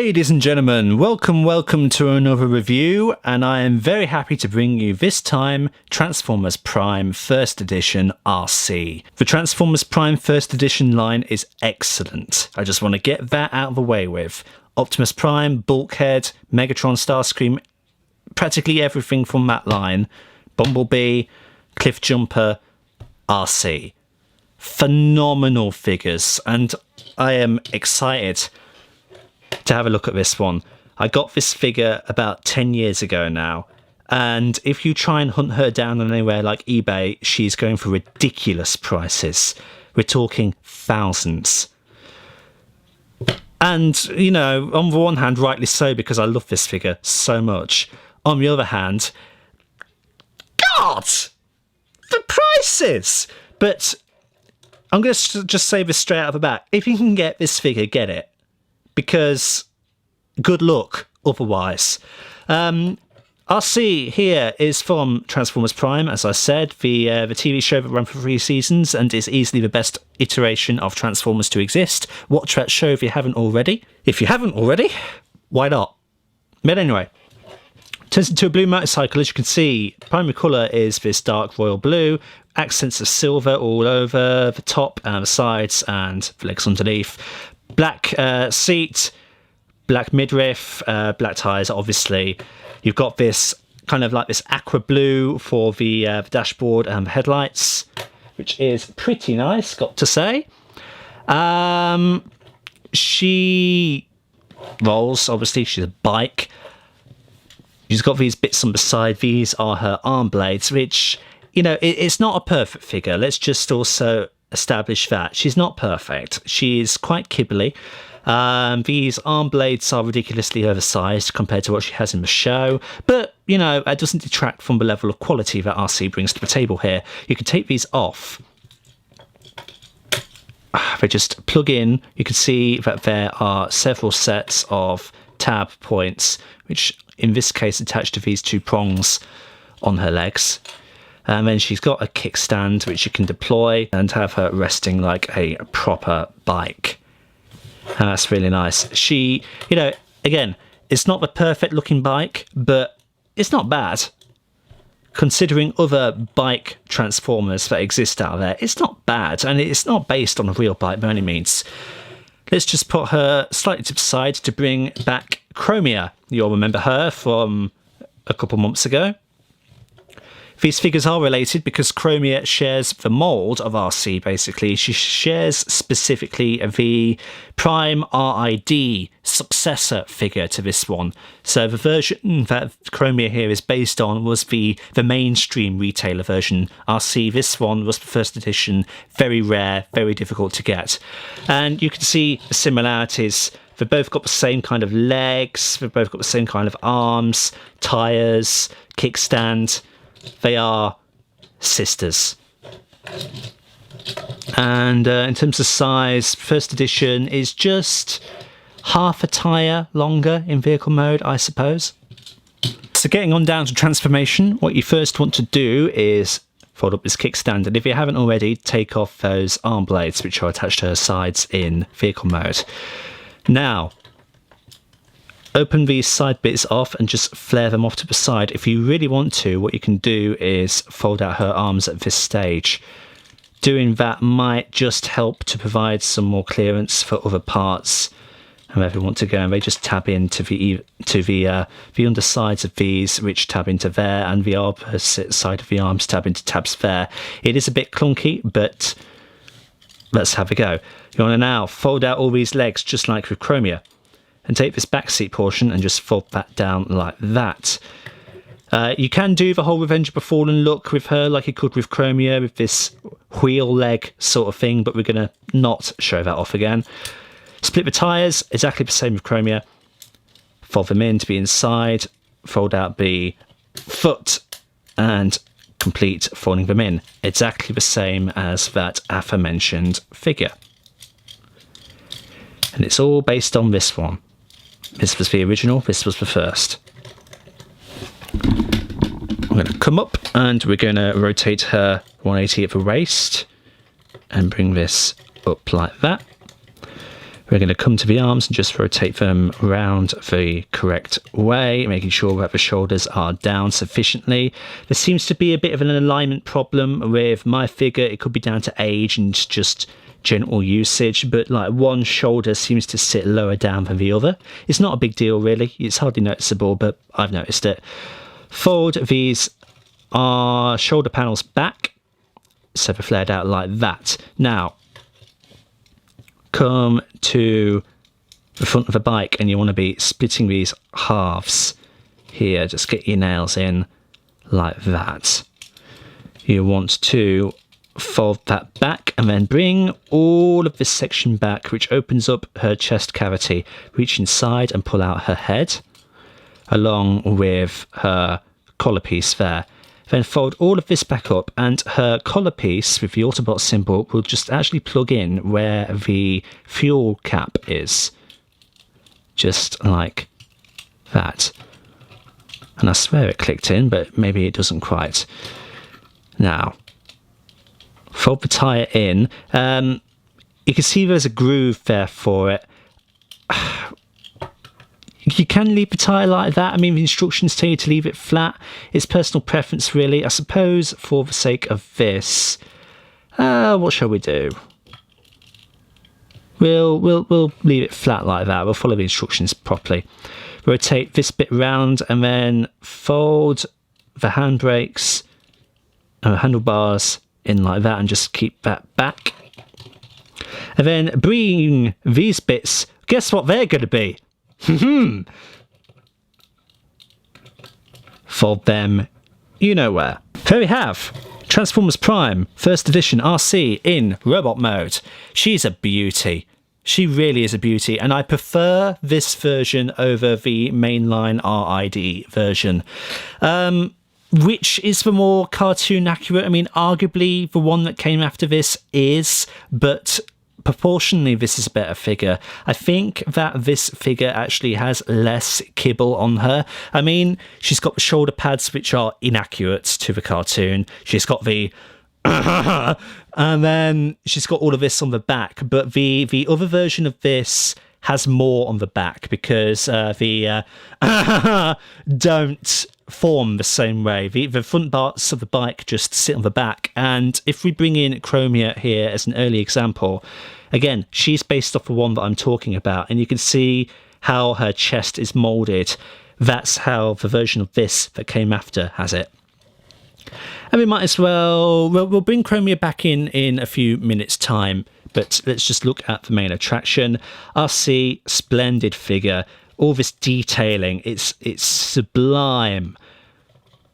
Ladies and gentlemen, welcome to another review, and I am very happy to bring you this time Transformers Prime First Edition Arcee. The Transformers Prime First Edition line is excellent. I just want to get that out of the way with. Optimus Prime, Bulkhead, Megatron, Starscream, practically everything from that line. Bumblebee, Cliffjumper, Arcee. Phenomenal figures, and I am excited to have a look at this one. I got this figure about 10 years ago now, and if you try and hunt her down on anywhere like eBay, she's going for ridiculous prices. We're talking thousands. And, you know, on the one hand, rightly so, because I love this figure so much. On the other hand, God! The prices! But I'm going to just say this straight out of the back. If you can get this figure, get it. Because good luck otherwise. Arcee here is from Transformers Prime, as I said, the TV show that ran for 3 seasons and is easily the best iteration of Transformers to exist. Watch that show if you haven't already. If you haven't already, why not? But anyway, turns into a blue motorcycle. As you can see, primary colour is this dark royal blue, accents of silver all over the top and the sides and the legs underneath. Black seat, black midriff, black tyres, obviously. You've got this kind of like this aqua blue for the dashboard and the headlights, which is pretty nice, got to say. She rolls, obviously, she's a bike. She's got these bits on the side. These are her arm blades, which, you know, it's not a perfect figure. Let's just also establish that she's not perfect. She's quite kibbly. These arm blades are ridiculously oversized compared to what she has in the show, but you know, that doesn't detract from the level of quality that Arcee brings to the table here. You can take these off. They just plug in. You can see that there are several sets of tab points, which in this case attached to these 2 prongs on her legs. And then she's got a kickstand which you can deploy and have her resting like a proper bike. And that's really nice. She, you know, again, it's not the perfect looking bike, but it's not bad. Considering other bike Transformers that exist out there, it's not bad. And it's not based on a real bike by any means. Let's just put her slightly to the side to bring back Chromia. You'll remember her from a couple months ago. These figures are related because Chromia shares the mould of Arcee, basically. She shares specifically the Prime RID successor figure to this one. So the version that Chromia here is based on was the mainstream retailer version. Arcee, this one was the first edition, very rare, very difficult to get. And you can see the similarities. They've both got the same kind of legs, they've both got the same kind of arms, tyres, kickstand. They are sisters. And in terms of size, first edition is just half a tyre longer in vehicle mode, I suppose. So getting on down to transformation, what you first want to do is fold up this kickstand, and if you haven't already, take off those arm blades which are attached to her sides in vehicle mode. Now, open these side bits off and just flare them off to the side. If you really want to, what you can do is fold out her arms at this stage. Doing that might just help to provide some more clearance for other parts and wherever you want to go. And they just tab into the undersides of these, which tab into there, and the opposite side of the arms tab into tabs there. It is a bit clunky, but let's have a go. You want to now fold out all these legs just like with Chromia. And take this back seat portion and just fold that down like that. You can do the whole Revenge of the Fallen look with her like you could with Chromia, with this wheel leg sort of thing, but we're going to not show that off again. Split the tyres, exactly the same with Chromia. Fold them in to be inside, fold out the foot, and complete folding them in. Exactly the same as that aforementioned figure. And it's all based on this one. This was the original, this was the first. I'm going to come up and we're going to rotate her 180 at the waist and bring this up like that. We're going to come to the arms and just rotate them around the correct way, making sure that the shoulders are down sufficiently. There seems to be a bit of an alignment problem with my figure. It could be down to age and just general usage, but like one shoulder seems to sit lower down than the other. It's not a big deal really. It's hardly noticeable, but I've noticed it. Fold these shoulder panels back so they're flared out like that. Now, come to the front of the bike and you want to be splitting these halves here. Just get your nails in like that. You want to fold that back and then bring all of this section back, which opens up her chest cavity. Reach inside and pull out her head along with her collar piece there. Then fold all of this back up, and her collar piece with the Autobot symbol will just actually plug in where the fuel cap is. Just like that. And I swear it clicked in, but maybe it doesn't quite. Now, fold the tyre in. You can see there's a groove there for it. You can leave the tyre like that. I mean, the instructions tell you to leave it flat. It's personal preference, really. I suppose for the sake of this, what shall we do? We'll leave it flat like that. We'll follow the instructions properly. Rotate this bit round and then fold the handbrakes and the handlebars in like that and just keep that back. And then bring these bits. Guess what they're going to be? Fold them, you know where. There we have Transformers Prime, first edition Arcee in robot mode. She's a beauty. She really is a beauty, and I prefer this version over the mainline RID version, which is the more cartoon accurate. I mean, arguably the one that came after this is, but proportionally this is a better figure. I think that this figure actually has less kibble on her. I mean, she's got the shoulder pads which are inaccurate to the cartoon. She's got the and then she's got all of this on the back, but the other version of this has more on the back because the don't form the same way. The front parts of the bike just sit on the back, and if we bring in Chromia here as an early example, again, she's based off the one that I'm talking about, and you can see how her chest is moulded. That's how the version of this that came after has it. And we might as well, we'll bring Chromia back in a few minutes time, but let's just look at the main attraction. Arcee, splendid figure. All this detailing, it's sublime.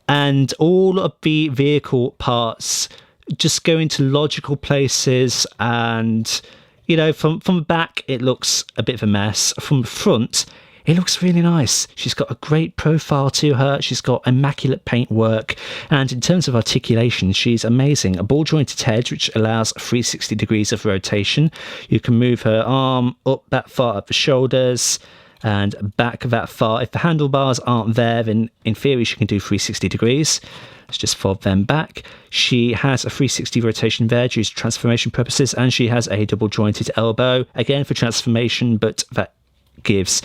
And all of the vehicle parts just go into logical places, and, you know, from the back it looks a bit of a mess. From the front, it looks really nice. She's got a great profile to her. She's got immaculate paintwork. And in terms of articulation, she's amazing. A ball-jointed head, which allows 360 degrees of rotation. You can move her arm up that far at the shoulders and back that far. If the handlebars aren't there, then in theory she can do 360 degrees. Let's just fold them back. She has a 360 rotation there due to transformation purposes, and she has a double-jointed elbow, again for transformation, but that gives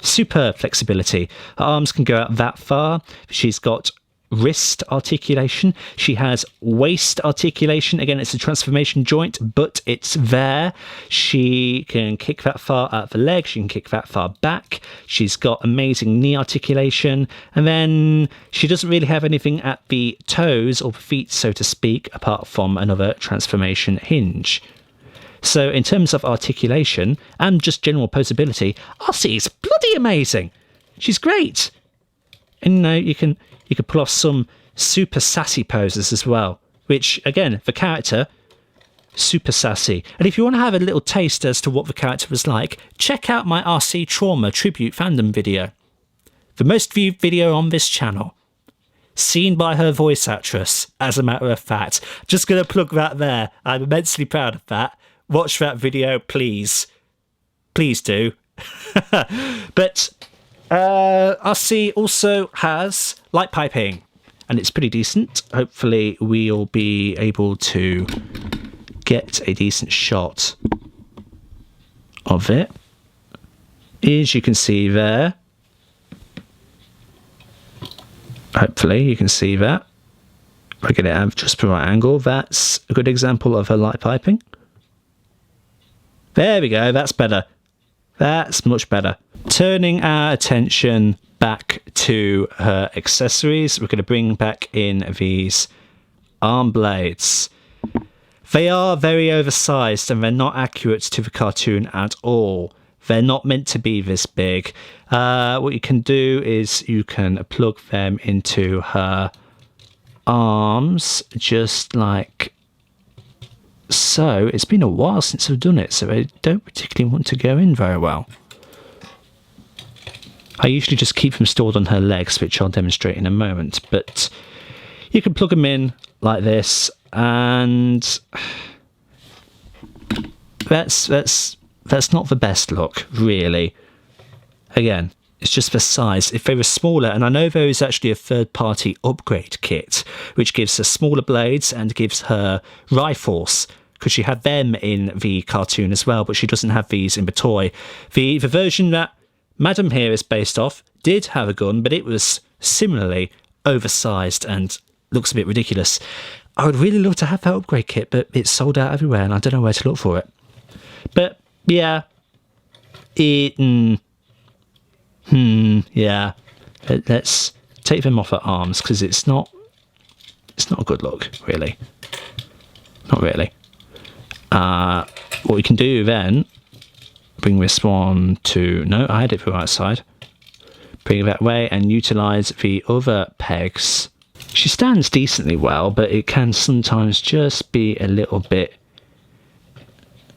super flexibility. Her arms can go out that far. She's got wrist articulation. She has waist articulation. Again, it's a transformation joint, but it's there. She can kick that far out the leg. She can kick that far back. She's got amazing knee articulation. And then she doesn't really have anything at the toes or feet, so to speak, apart from another transformation hinge. So in terms of articulation and just general posability, Arcee's bloody amazing. She's great. And you know, you can pull off some super sassy poses as well, which again, the character, super sassy. And if you want to have a little taste as to what the character was like, check out my Arcee Trauma tribute fandom video. The most viewed video on this channel. Seen by her voice actress, as a matter of fact. Just going to plug that there. I'm immensely proud of that. Watch that video, please. Please do. But Arcee also has light piping, and it's pretty decent. Hopefully we'll be able to get a decent shot of it. as you can see there, hopefully you can see that. We're going to have just the right angle. That's a good example of her light piping. There we go, that's better. That's much better. Turning our attention back to her accessories, we're going to bring back in these arm blades. They are very oversized and they're not accurate to the cartoon at all. They're not meant to be this big. What you can do is you can plug them into her arms, just like so. It's been a while since I've done it, so I don't particularly want to go in very well. I usually just keep them stored on her legs, which I'll demonstrate in a moment, but you can plug them in like this, and that's not the best look, really. Again, it's just the size. If they were smaller, and I know there is actually a third-party upgrade kit, which gives her smaller blades and gives her rifles, because she had them in the cartoon as well, but she doesn't have these in the toy. The version that Madam here is based off did have a gun, but it was similarly oversized and looks a bit ridiculous. I would really love to have that upgrade kit, but it's sold out everywhere, and I don't know where to look for it. But yeah, yeah. Let's take them off her arms, because it's not a good look, really. Not really. What we can do then, bring this one to, no, I had it for the right side. Bring it that way and utilize the other pegs. She stands decently well, but it can sometimes just be a little bit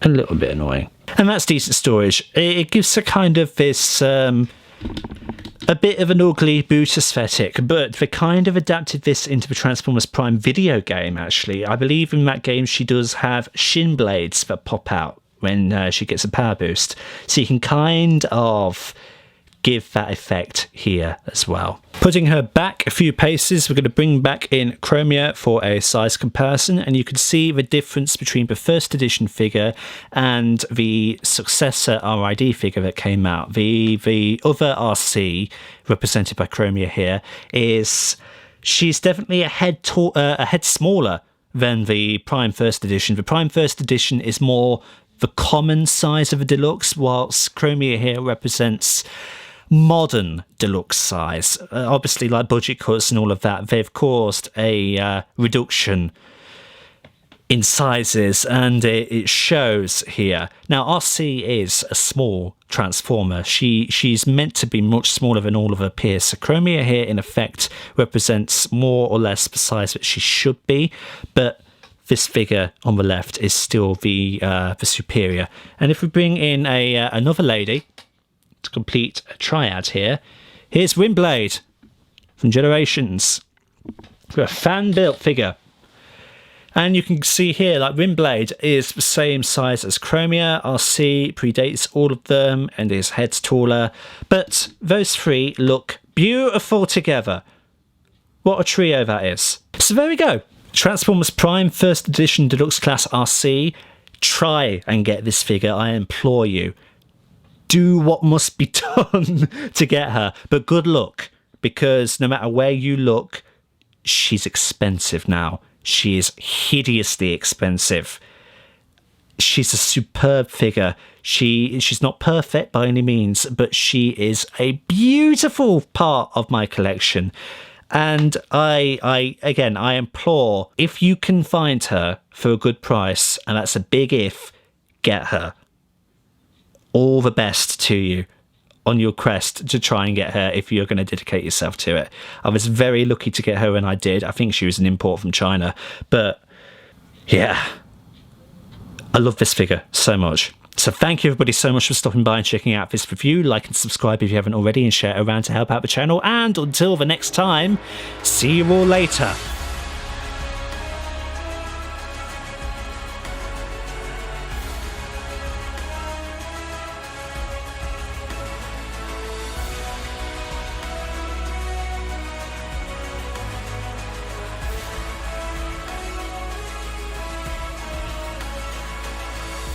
annoying. And that's decent storage. It gives her kind of this a bit of an ugly boot aesthetic, but they kind of adapted this into the Transformers Prime video game, actually. I believe in that game she does have shin blades that pop out when she gets a power boost. So you can kind of give that effect here as well. Putting her back a few paces, we're going to bring back in Chromia for a size comparison, and you can see the difference between the first edition figure and the successor RID figure that came out. The other Arcee, represented by Chromia here, she's definitely a head smaller than the Prime First Edition. The Prime First Edition is more the common size of a deluxe, whilst Chromia here represents modern deluxe size. Obviously, like budget cuts and all of that, they've caused a reduction in sizes, and it shows here. Now, Arcee is a small Transformer. She's meant to be much smaller than all of her peers. So Chromia here, in effect, represents more or less the size that she should be, but this figure on the left is still the superior. And if we bring in another lady to complete a triad here, here's Windblade from Generations. We're a fan-built figure. And you can see here, like, Windblade is the same size as Chromia. Arcee predates all of them and his head's taller. But those three look beautiful together. What a trio that is. So there we go. Transformers Prime First Edition Deluxe Class Arcee. Try and get this figure, I implore you. Do what must be done to get her. But good luck, because no matter where you look, she's expensive now. She is hideously expensive. She's a superb figure. She's not perfect by any means, but she is a beautiful part of my collection. And I implore, if you can find her for a good price, and that's a big if, get her. All the best to you on your quest to try and get her if you're going to dedicate yourself to it. I was very lucky to get her when I did. I think she was an import from China. But yeah, I love this figure so much. So thank you everybody so much for stopping by and checking out this review. Like and subscribe if you haven't already, and share it around to help out the channel. And until the next time, see you all later.